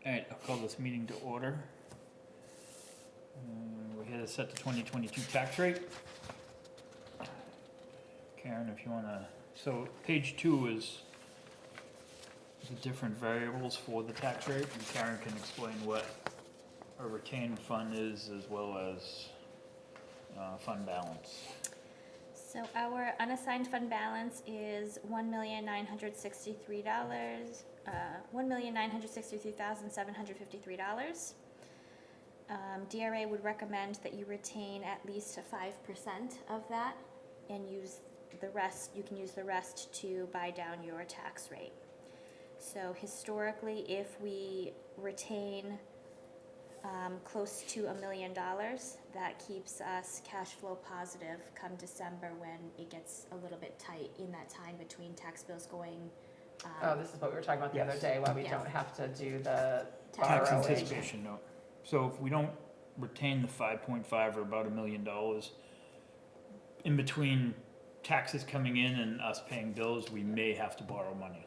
Alright, I'll call this meeting to order. We're here to set the 2022 tax rate. Karen, if you wanna, so page 2 is the different variables for the tax rate, and Karen can explain what a retained fund is as well as fund balance. So our unassigned fund balance is $1,963,753. DRA would recommend that you retain at least 5% of that and use the rest, you can use the rest to buy down your tax rate. So historically, if we retain close to $1 million, that keeps us cash flow positive come December when it gets a little bit tight in that time between tax bills going. Oh, this is what we were talking about the other day, why we Yes. don't have to do the Tax borrowing. anticipation note. So if we don't retain the 5.5 or about $1 million, in between taxes coming in and us paying bills, we may have to borrow money.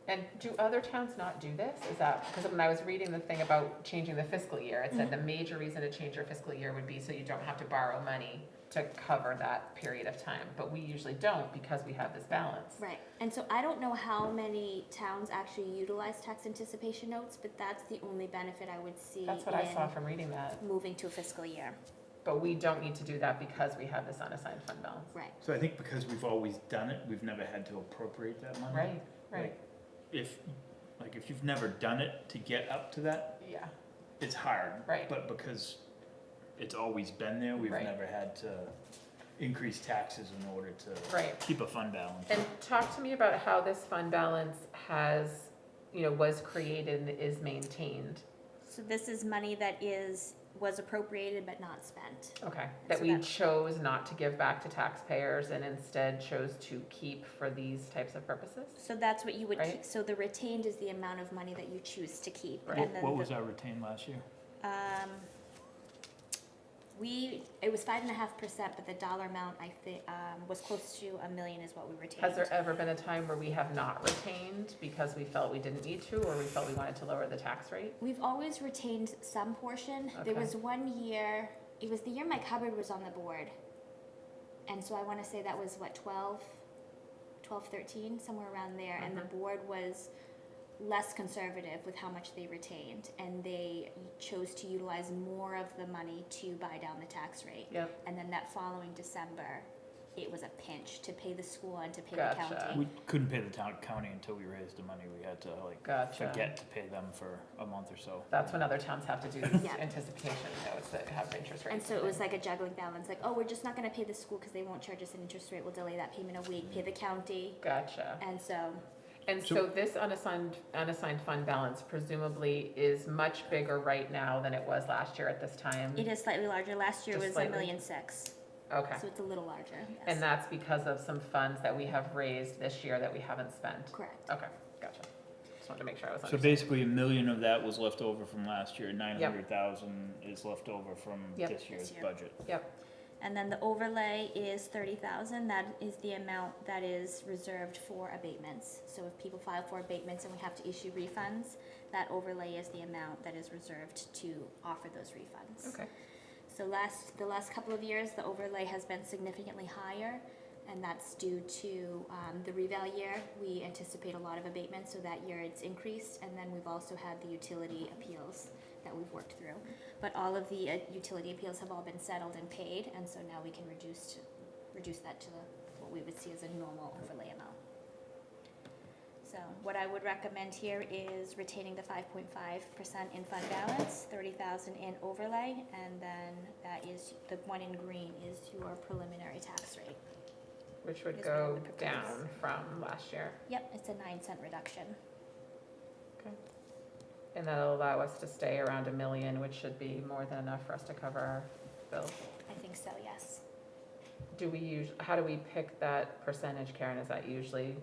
And do other towns not do this? Is that, because when I was reading the thing about changing the fiscal year, it said the major reason to change your fiscal year would be so you don't have to borrow money to cover that period of time. But we usually don't because we have this balance. Right, and so I don't know how many towns actually utilize tax anticipation notes, but that's the only benefit I would see That's what I saw from reading that. moving to a fiscal year. But we don't need to do that because we have this unassigned fund balance. Right. So I think because we've always done it, we've never had to appropriate that money. Right, right. Like, if you've never done it to get up to that, Yeah, it's hard. Right. But because it's always been there, we've Right. never had to increase taxes in order to right. keep a fund balance. And talk to me about how this fund balance has, was created and is maintained. So this is money that was appropriated but not spent. Okay, that So we that- chose not to give back to taxpayers and instead chose to keep for these types of purposes? So that's what you would Right. keep, so the retained is the amount of money that you choose to keep. Right. And then What the- was our retained last year? It was 5.5%, but the dollar amount, I think, was close to $1 million is what we retained. Has there ever been a time where we have not retained because we felt we didn't need to, or we felt we wanted to lower the tax rate? We've always retained some portion. There Okay. was one year, it was the year my cupboard was on the board. And so I wanna say that was what, 12, 13, somewhere around there. And the board was less conservative with how much they retained. And they chose to utilize more of the money to buy down the tax rate. Yep. And then that following December, it was a pinch to pay the school and to pay Gotcha. the county. We couldn't pay the county until we raised the money. We had to Gotcha. forget to pay them for a month or so. That's when other towns have to do these Yeah. anticipation notes that have interest rates. And so it was like a juggling balance, like, oh, we're just not gonna pay the school because they won't charge us an interest rate, we'll delay that payment a week, pay the county, Gotcha. and so, And so this unassigned fund balance presumably is much bigger right now than it was last year at this time? it is slightly larger, last year Just was slightly? $1,600,000, Okay. so it's a little larger, yes. And that's because of some funds that we have raised this year that we haven't spent? Correct. Okay, gotcha. Just wanted to make sure I was So understanding. basically, $1 million of that was left over from last year, 900,000 is left over from Yep. this year's This year. budget. Yep, And then the overlay is $30,000, that is the amount that is reserved for abatements. So if people file for abatements and we have to issue refunds, that overlay is the amount that is reserved to offer those refunds. okay. So the last couple of years, the overlay has been significantly higher, and that's due to the reval year. We anticipate a lot of abatements, so that year it's increased, and then we've also had the utility appeals that we've worked through. But all of the utility appeals have all been settled and paid, and so now we can reduce that to what we would see as a normal overlay amount. So what I would recommend here is retaining the 5.5% in fund balance, 30,000 in overlay, and then that is, the one in green is your preliminary tax rate. Which would Is what I go would propose. down from last year. Yep, it's a 9-cent reduction. Okay. And that'll allow us to stay around $1 million, which should be more than enough for us to cover our bills. I think so, yes. How do we pick that percentage, Karen? Is that usually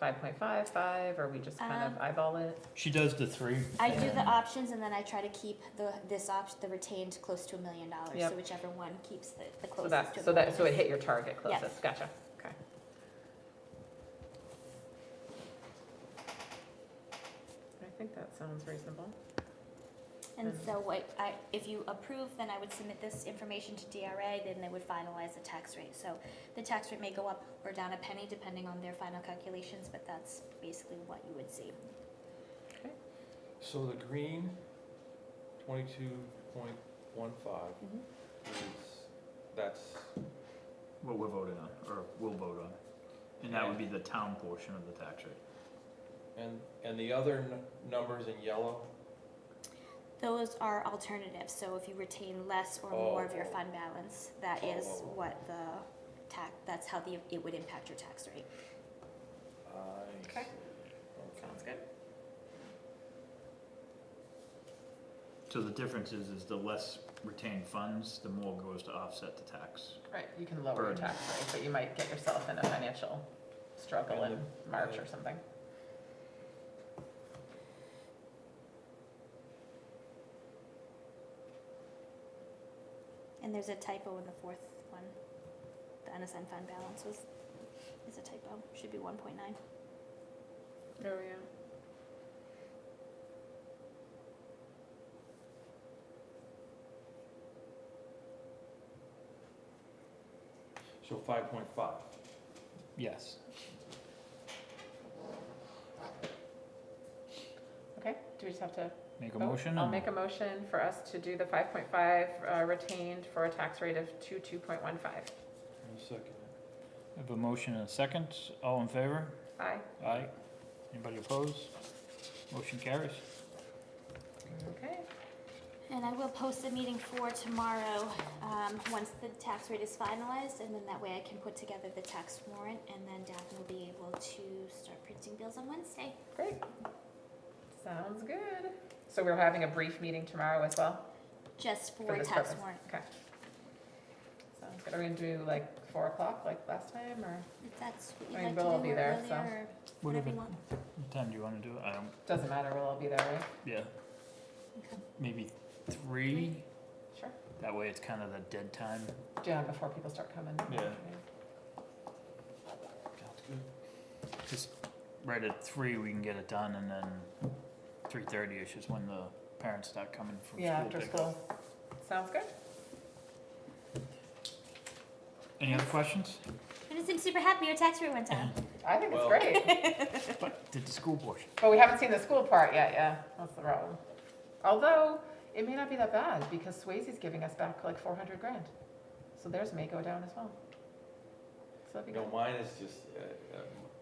5.55, or we just kind of eyeball it? She does the 3. I do the options, and then I try to keep the retained close to $1 million. Yep. So whichever one keeps the So closest to that, so it hit your target closest, Yes. gotcha, okay. think that sounds reasonable. And Mhm. so if you approve, then I would submit this information to DRA, then they would finalize the tax rate. So the tax rate may go up or down a penny depending on their final calculations, but that's basically what you would see. So the green, 22.15 is, that's, What we're voting on, or will vote on. And that would be the town portion of the tax rate. and the other numbers in yellow? Those are alternatives, so if you retain less or more of your Oh. fund balance, that is Oh. what that's how it would impact your tax rate. I Okay. see. Sounds good. So the difference is the less retained funds, the more goes to offset the tax. Right, you can lower your Burden. tax rate, but you might get yourself in a financial struggle And in the- March or something. And there's a typo in the fourth one. The unassigned fund balance is a typo, should be 1.9. Oh, yeah. So 5.5. Yes. Okay, do we just have to Make a vote? motion? I'll and- make a motion for us to do the 5.5 retained for a tax rate of 22.15. I'll second it. Have a motion and a second. All in favor? Aye. Aye. Anybody opposed? Motion carries. Okay, And I will post a meeting for tomorrow, once the tax rate is finalized, and then that way I can put together the tax warrant, and then Daphne will be able to start printing bills on Wednesday. great. Sounds good. So we're having a brief meeting tomorrow as well? Just For for this tax purpose. warrant. Okay. Sounds good. Are we gonna do like 4 o'clock like last time, or If that's what I you'd mean, like to we'll all do, be or there, earlier, so. or whatever you want. What time do you want to do it? I don't, doesn't matter, we'll all be there, right? yeah, Okay. maybe 3? Sure. That way it's kind of the dead time. Yeah, before people start coming. Yeah. Sounds good. Just right at 3, we can get it done, and then 3:30ish is when the parents start coming from school. Yeah, after pickup. school. Sounds good. Any other questions? You don't seem super happy your tax rate went down. I think it's Well- great. But did the school portion? But we haven't seen the school part yet, yeah, that's the problem. Although, it may not be that bad, because Swayze's giving us back like 400 grand. So theirs may go down as well. So that'd be No, good. mine is just,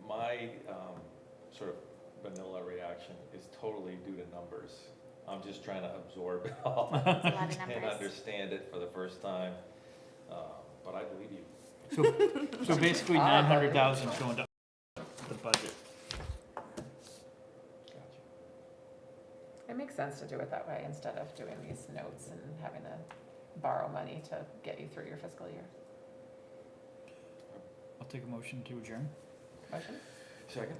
my sort of vanilla reaction is totally due to numbers. I'm just trying to absorb it all It's a lot of and numbers. understand it for the first time. But I believe you. So basically Ah, 900,000 is going to the budget. Gotcha. It makes sense to do it that way instead of doing these notes and having to borrow money to get you through your fiscal year. I'll take a motion to adjourn. Motion? Second?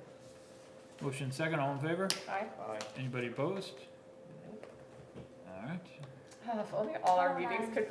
Motion second, all in favor? Aye. Aye. Anybody opposed? All right. If only all our Hold meetings on. could